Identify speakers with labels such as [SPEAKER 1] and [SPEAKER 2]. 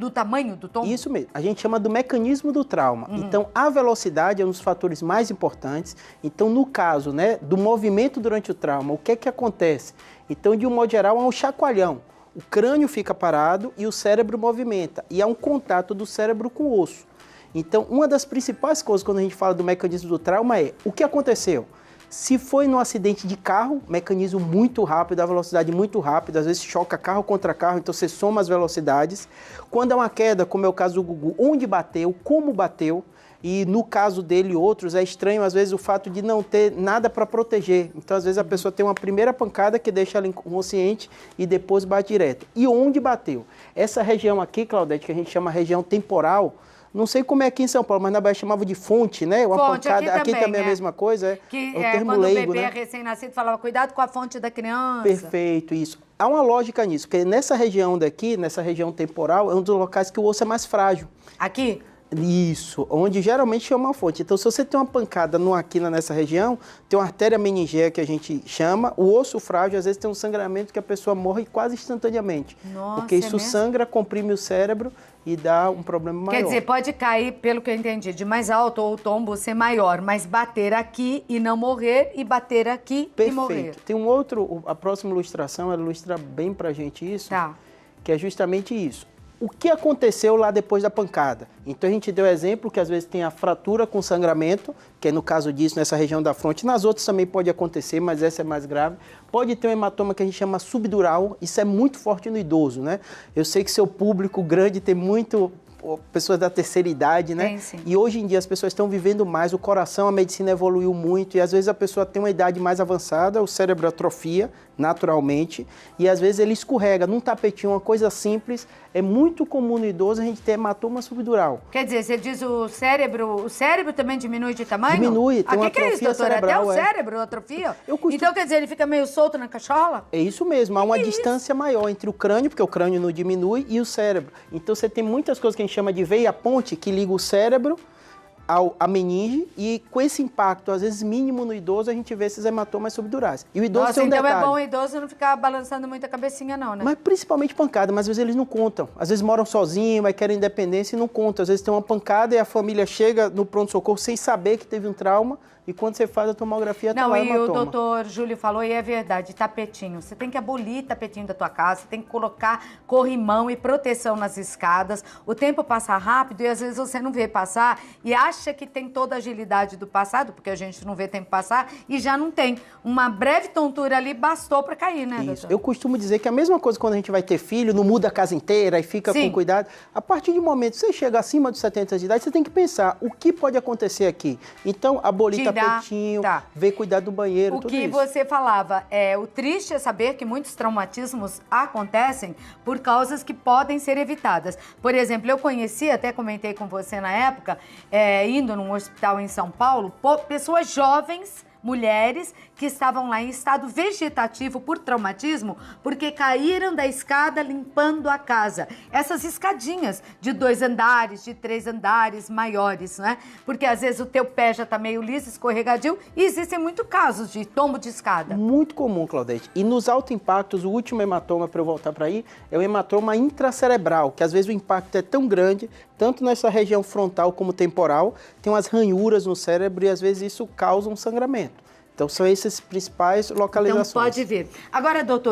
[SPEAKER 1] do tamanho do tombo?
[SPEAKER 2] Isso mesmo. A gente chama do mecanismo do trauma. Então, a velocidade é um dos fatores mais importantes. Então, no caso, né, do movimento durante o trauma, o que é que acontece? Então, de um modo geral, há um chacoalhão. O crânio fica parado e o cérebro movimenta. E há um contato do cérebro com o osso. Então, uma das principais coisas quando a gente fala do mecanismo do trauma é o que aconteceu? Se foi num acidente de carro, mecanismo muito rápido, a velocidade muito rápida, às vezes choca carro contra carro, então você soma as velocidades. Quando é uma queda, como é o caso do Gugu, onde bateu, como bateu, e no caso dele e outros, é estranho às vezes o fato de não ter nada para proteger. Então, às vezes a pessoa tem uma primeira pancada que deixa ela inconsciente e depois bate direto. E onde bateu? Essa região aqui, Claudete, que a gente chama região temporal, não sei como é aqui em São Paulo, mas na Bahia chamava de fonte, né? Uma
[SPEAKER 1] fonte,
[SPEAKER 2] pancada. Aqui também é a mesma coisa.
[SPEAKER 1] Que
[SPEAKER 2] é o termo
[SPEAKER 1] quando
[SPEAKER 2] leigo,
[SPEAKER 1] o bebê
[SPEAKER 2] né?
[SPEAKER 1] é recém-nascido, falava, cuidado com a fonte da criança.
[SPEAKER 2] Perfeito, isso. Há uma lógica nisso, porque nessa região daqui, nessa região temporal, é um dos locais que o osso é mais frágil.
[SPEAKER 1] Aqui?
[SPEAKER 2] Isso, onde geralmente chama a fonte. Então, se você tem uma pancada aqui nessa região, tem uma artéria meningea que a gente chama, o osso frágil, às vezes tem um sangramento que a pessoa morre quase instantaneamente.
[SPEAKER 1] Nossa,
[SPEAKER 2] porque isso sangra, comprime o cérebro e dá um problema maior.
[SPEAKER 1] Quer dizer, pode cair, pelo que eu entendi, de mais alto ou o tombo ser maior, mas bater aqui e não morrer e bater aqui e morrer.
[SPEAKER 2] Perfeito. Tem um outro, a próxima ilustração, ela ilustra bem pra gente isso, que é justamente isso. O que aconteceu lá depois da pancada? Então, a gente deu exemplo que às vezes tem a fratura com sangramento, que é no caso disso, nessa região da fronte. Nas outras também pode acontecer, mas essa é mais grave. Pode ter um hematoma que a gente chama subdural, isso é muito forte no idoso, né? Eu sei que seu público grande tem muito pessoas da terceira idade, né?
[SPEAKER 1] Tem, sim.
[SPEAKER 2] E hoje em dia as pessoas estão vivendo mais, o coração, a medicina evoluiu muito e às vezes a pessoa tem uma idade mais avançada, o cérebro atrofia naturalmente e às vezes ele escorrega num tapetinho, uma coisa simples. É muito comum no idoso a gente ter hematoma subdural.
[SPEAKER 1] Quer dizer, você diz o cérebro também diminui de tamanho?
[SPEAKER 2] Diminui, tem uma
[SPEAKER 1] que é isso, doutora?
[SPEAKER 2] cerebral,
[SPEAKER 1] Até o cérebro atrofia?
[SPEAKER 2] Costumo...
[SPEAKER 1] Então, quer dizer, ele fica meio solto na cachola?
[SPEAKER 2] É isso mesmo, há uma distância maior entre o crânio, porque o crânio não diminui, e o cérebro. Então você tem muitas coisas que a gente chama de veia-ponte, que liga o cérebro à meninge, e com esse impacto, às vezes mínimo no idoso, a gente vê esses hematomas subdurais. E o idoso
[SPEAKER 1] Nossa,
[SPEAKER 2] tem um
[SPEAKER 1] então
[SPEAKER 2] detalhe.
[SPEAKER 1] É bom o idoso não ficar balançando muito a cabecinha não, né?
[SPEAKER 2] Mas principalmente pancada, mas às vezes eles não contam. Às vezes moram sozinhos, mas querem independência e não contam. Às vezes tem uma pancada e a família chega no pronto-socorro sem saber que teve um trauma, e quando você faz a tomografia, tá lá o hematoma.
[SPEAKER 1] E o doutor Júlio falou, e é verdade, tapetinho. Você tem que abolir tapetinho da tua casa, você tem que colocar corrimão e proteção nas escadas. O tempo passa rápido e às vezes você não vê passar e acha que tem toda a agilidade do passado, porque a gente não vê tempo passar e já não tem. Uma breve tontura ali bastou para cair, né, doutor?
[SPEAKER 2] Isso. Eu costumo dizer que a mesma coisa quando a gente vai ter filho, não muda a casa inteira e fica com cuidado. A partir de um momento que você chega acima dos 70 anos de idade, você tem que pensar o que pode acontecer aqui. Então, abolir tapetinho, ver cuidar do banheiro, tudo isso.
[SPEAKER 1] O que você falava, o triste é saber que muitos traumatismos acontecem por causas que podem ser evitadas. Por exemplo, eu conheci, até comentei com você na época, indo num hospital em São Paulo, pessoas jovens, mulheres que estavam lá em estado vegetativo por traumatismo, porque caíram da escada limpando a casa. Essas escadinhas de 2 andares, de 3 andares maiores, né? Porque às vezes o teu pé já tá meio liso, escorregadio, e existem muitos casos de tombo de escada.
[SPEAKER 2] Muito comum, Claudete. E nos autoimpactos, o último hematoma, para eu voltar para aí, é o hematoma intracerebral, que às vezes o impacto é tão grande, tanto nessa região frontal como temporal, tem umas ranhuras no cérebro e às vezes isso causa um sangramento. Então, são essas principais localizações.
[SPEAKER 1] Então, pode vir. Agora, doutor,